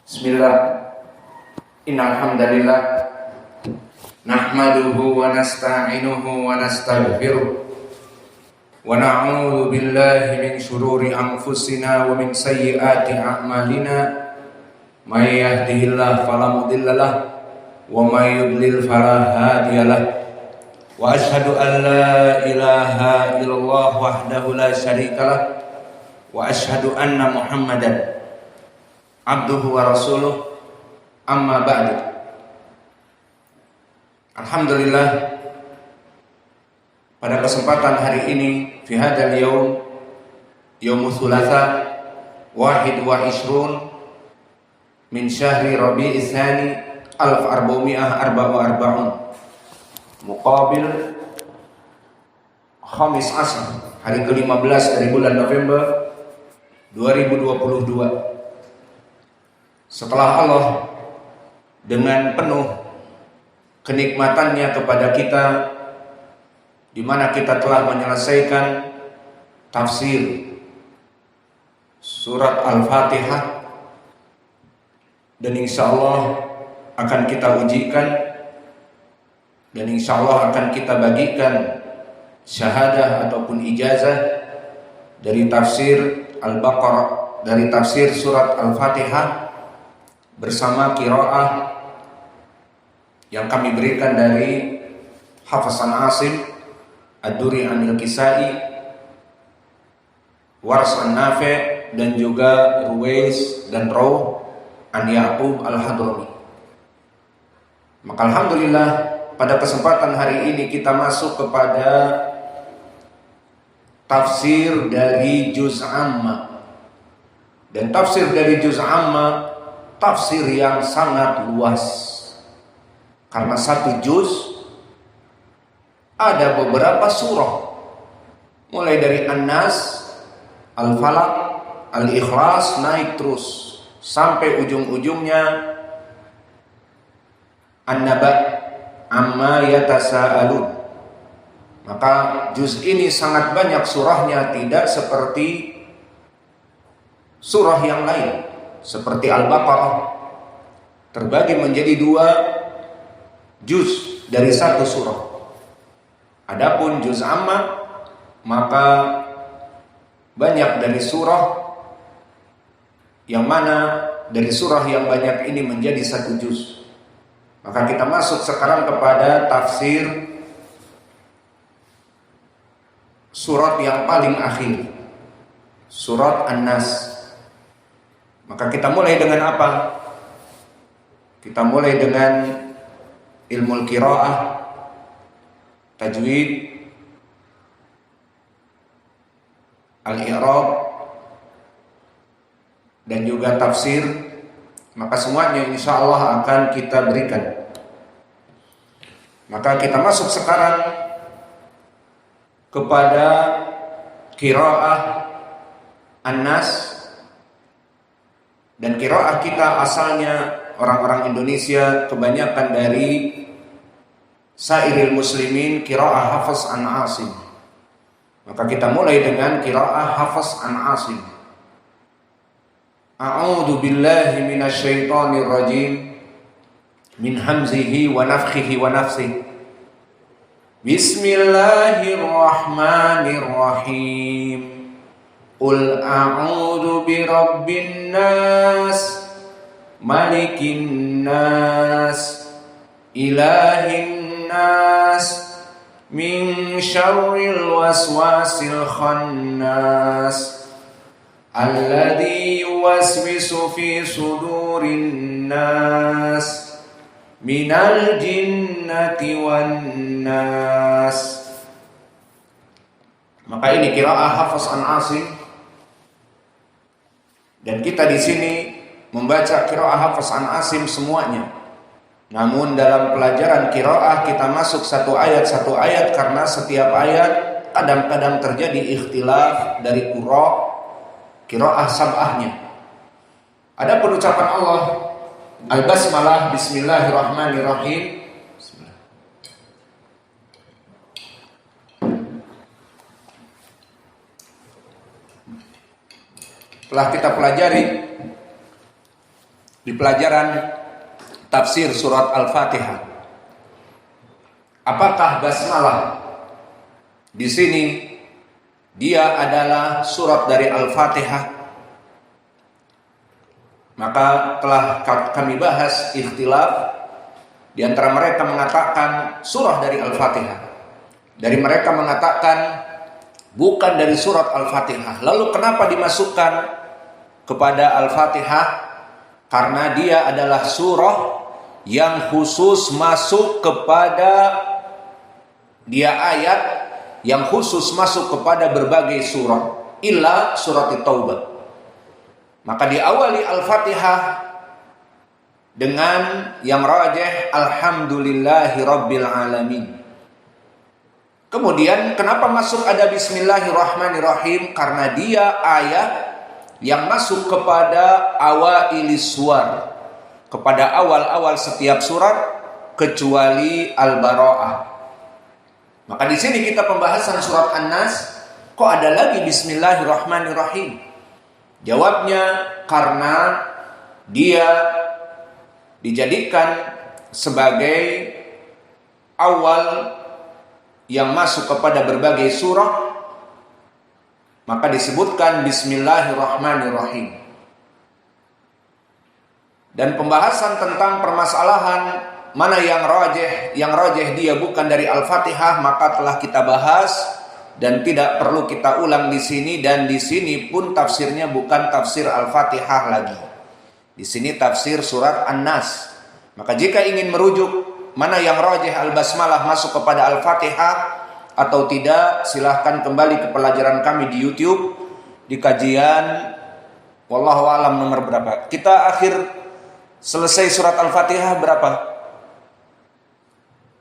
Bismillah. Innal hamdalillah nahmaduhu wa nasta'inuhu wa nastaghfiruh wa na'udzu billahi min shururi anfusina wa min sayyiati a'malina. May yahdihillahu fala mudilla lahu wa may yudlil fala hadiya lahu. Wa asyhadu an la ilaha illallah wahdahu la syarika lahu wa asyhadu anna Muhammadan abduhu wa rasuluh, amma ba'du. Alhamdulillah, pada kesempatan hari ini fi hadzal yaum, yaumul thulatsa, wahid wa ishrun min syahri Rabi'i tsani 1444 muqabil khamis asr, hari ke-15 dari bulan November 2022. Setelah Allah dengan penuh kenikmatannya kepada kita, di mana kita telah menyelesaikan tafsir surat Al-Fatihah, dan insya Allah akan kita ujikan, dan insya Allah akan kita bagikan syahadah ataupun ijazah dari tafsir Al-Baqarah, dari tafsir surat Al-Fatihah bersama qiraah yang kami berikan dari Hafiz Asim Ad-Duri Anil Kisai, Wars An-Nafi, dan juga Ruwais dan Rawh An Ya'qub Al-Hadrami. Maka alhamdulillah, pada kesempatan hari ini kita masuk kepada tafsir dari Juz Amma. Dan tafsir dari Juz Amma tafsir yang sangat luas, karena satu juz ada beberapa surah, mulai dari An-Nas, Al-Falaq, Al-Ikhlas, naik terus sampai ujung-ujungnya An-Naba, amma yatasaalun. Maka juz ini sangat banyak surahnya, tidak seperti surah yang lain. Seperti Al-Baqarah terbagi menjadi 2 juz dari satu surah. Adapun juz amma, maka banyak dari surah, yang mana dari surah yang banyak ini menjadi satu juz. Maka kita masuk sekarang kepada tafsir surat yang paling akhir, surat An-Nas. Maka kita mulai dengan apa? Kita mulai dengan ilmu qiraah, tajwid, al-i'rab, dan juga tafsir. Maka semuanya insya Allah akan kita berikan. Maka kita masuk sekarang kepada qiraah An-Nas. Dan qiraah kita asalnya orang-orang Indonesia, kebanyakan dari sairil muslimin, qiraah Hafiz An Asim. Maka kita mulai dengan qiraah Hafiz An Asim. A'udzu billahi minasy syaithanir rajim, min hamzihi wa nafthihi wa nafsihi. Bismillahirrahmanirrahim. Qul a'udzu birabbin nas, malikin nas, ilahin nas, min syarril waswasil khannas, alladzi yuwaswisu fi sudurin nas, minal jinnati wan nas. Maka ini qiraah Hafiz An Asim. Dan kita di sini membaca qiraah Hafiz An Asim semuanya. Namun dalam pelajaran qiraah kita masuk satu ayat karena setiap ayat kadang-kadang terjadi ikhtilaf dari qiraah sab'ahnya. Adapun ucapan Allah Al-Basmalah, Bismillahirrahmanirrahim. Telah kita pelajari di pelajaran tafsir surat Al-Fatihah. Apakah basmalah di sini dia adalah surat dari Al-Fatihah? Maka telah kami bahas ikhtilaf. Di antara mereka mengatakan surah dari Al-Fatihah. Dari mereka mengatakan bukan dari surat Al-Fatihah. Lalu kenapa dimasukkan kepada Al-Fatihah? Karena dia adalah surah yang khusus masuk kepada, dia ayat yang khusus masuk kepada berbagai surah, illa surat Taubah. Maka diawali Al-Fatihah dengan yang rajih alhamdulillahi rabbil alamin. Kemudian kenapa masuk ada bismillahirrahmanirrahim? Karena dia ayat yang masuk kepada awailis suwar, kepada awal-awal setiap surat kecuali Al-Bara'ah. Maka di sini kita pembahasan surat An-Nas, kok ada lagi bismillahirrahmanirrahim? Jawabnya karena dia dijadikan sebagai awal yang masuk kepada berbagai surah, maka disebutkan bismillahirrahmanirrahim. Dan pembahasan tentang permasalahan mana yang rajih dia bukan dari Al-Fatihah, maka telah kita bahas dan tidak perlu kita ulang di sini. Dan di sini pun tafsirnya bukan tafsir Al-Fatihah lagi. Di sini tafsir surat An-Nas. Maka jika ingin merujuk mana yang rajih al-basmalah masuk kepada Al-Fatihah atau tidak, silahkan kembali ke pelajaran kami di YouTube di kajian wallahu alam nomor berapa. Kita akhir selesai surat Al-Fatihah berapa?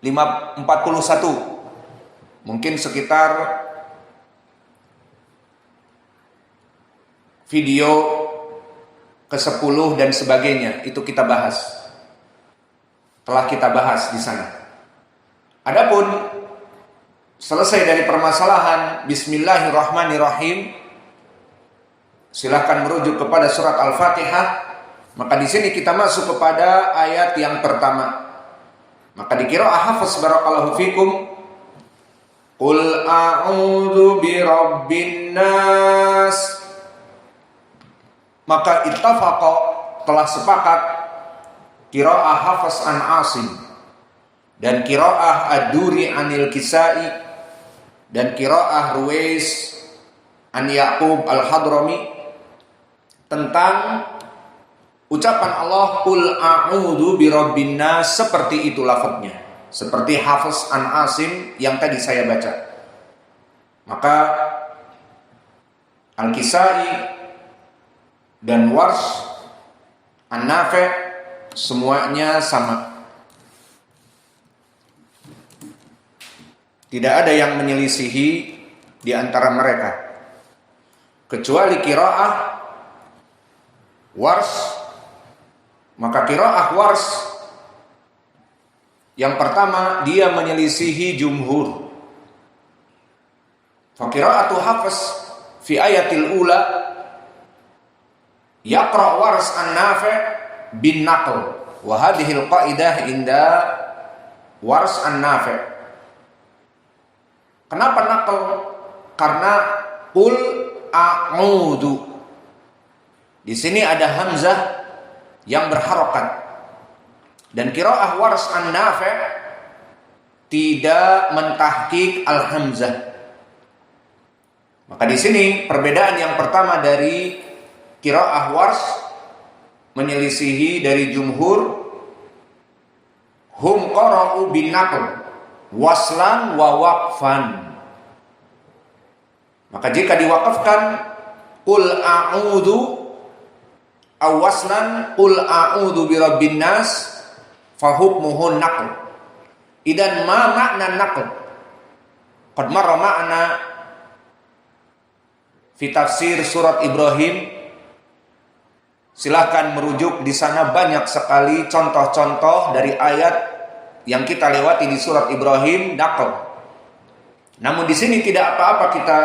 41. Mungkin sekitar video ke-10 dan sebagainya itu kita bahas. Telah kita bahas di sana. Adapun selesai dari permasalahan bismillahirrahmanirrahim, silakan merujuk kepada surat Al-Fatihah. Maka di sini kita masuk kepada ayat yang pertama. Maka diqira'ah hafaz barakallahu fikum. Qul a'udzu birabbin nas. Maka ittafaqa, telah sepakat qira'ah hafaz an Asim dan qira'ah ad-Duri anil Kisai dan qira'ah Ruwais an Yaqub al-Hadrami tentang ucapan Allah qul a'udzu birabbin nas, seperti itu lafadznya, seperti hafaz an Asim yang tadi saya baca. Maka Al-Kisai dan Warsh An-Nafi' semuanya sama. Tidak ada yang menyelisihi di antara mereka kecuali qiraah Warsh. Maka qiraah Warsh yang pertama dia menyelisihi jumhur. Fa qiraatu Hafs fi ayatil ula yaqra Warsh an-Nafi' bin naql wa hadhihi al-qaidah inda Warsh an-Nafi'. Kenapa naql? Karena qul a'udzu. Di sini ada hamzah yang berharokat. Dan qiraah Warsh an-Nafi' tidak mentahqiq al-hamzah. Maka di sini perbedaan yang pertama dari qiraah Warsh menyelisihi dari jumhur, hum qara'u bin naql waslan wa waqfan. Maka jika diwakafkan qul a'udzu aw waslan qul a'udzu birabbin nas fa hukmuhu naql. Idan ma makna naql? Qad marra ma'na fi tafsir surat Ibrahim. Silahkan merujuk di sana, banyak sekali contoh-contoh dari ayat yang kita lewati di surat Ibrahim naql. Namun di sini tidak apa-apa kita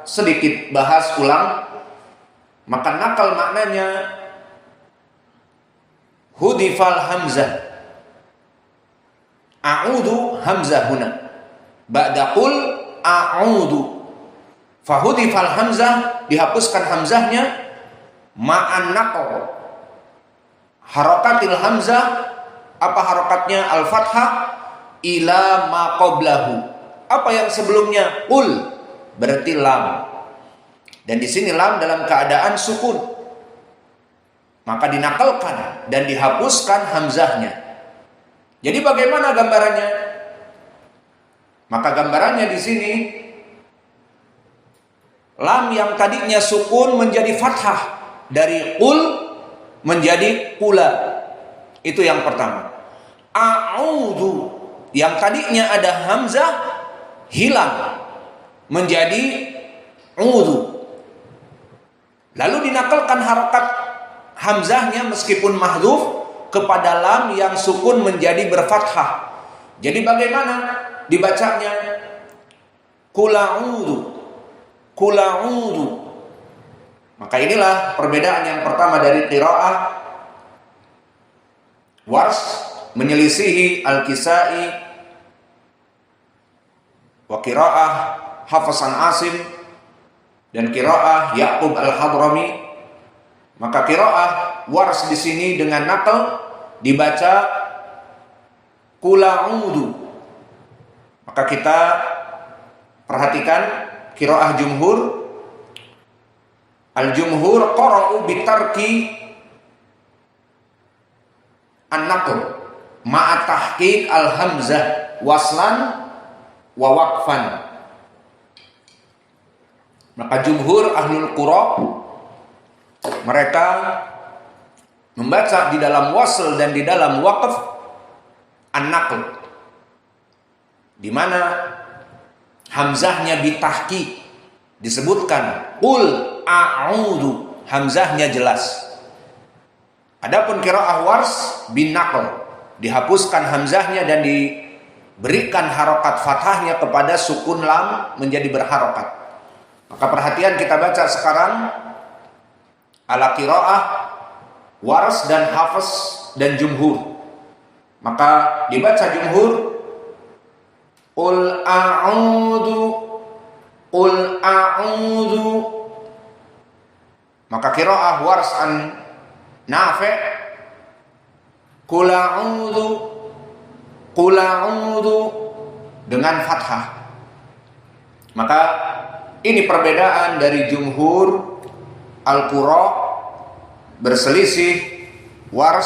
sedikit bahas ulang. Maka naql maknanya hudifal hamzah. A'udhu hamzah huna. Ba'da qul a'udhu. Fahudifal hamzah, dihapuskan hamzahnya, ma'an naql. Harakatil hamzah, apa harakatnya? Al-fathah ila ma qablahu. Apa yang sebelumnya? Qul, berarti lam. Dan di sini lam dalam keadaan sukun. Maka dinakalkan dan dihapuskan hamzahnya. Jadi bagaimana gambarannya? Maka gambarannya di sini lam yang tadinya sukun menjadi fathah, dari qul menjadi qula. Itu yang pertama. A'udhu, yang tadinya ada hamzah hilang menjadi udhu. Lalu dinakalkan harakat hamzahnya meskipun mahdhuf kepada lam yang sukun menjadi berfathah. Jadi bagaimana dibacanya? Qula'udhu, qula'udhu. Maka inilah perbedaan yang pertama dari qiraah Warsh menyelisihi Al-Kisai wa qiraah Hafs an Asim dan qiraah Ya'qub Al-Hadrami. Maka qiraah Warsh di sini dengan naql dibaca qula'udhu. Maka kita perhatikan qiraah jumhur. Al-jumhur qara'u bitarki an-naql ma'a tahqiq al-hamzah waslan wa waqfan. Maka jumhur ahlul qura mereka membaca di dalam wasl dan di dalam waqf an-naql, di mana hamzahnya bitahqiq, disebutkan qul a'udhu, hamzahnya jelas. Adapun qiraah Warsh bin naql, dihapuskan hamzahnya dan diberikan harokat fathahnya kepada sukun lam menjadi berharokat. Maka perhatian, kita baca sekarang ala qiraah Warsh dan Hafs dan jumhur. Maka dibaca jumhur qul a'udhu, qul a'udhu. Maka qiraah Warsh an Nafi' qul a'udhu, qul a'udhu dengan fathah. Maka ini perbedaan dari jumhur al-qura berselisih Warsh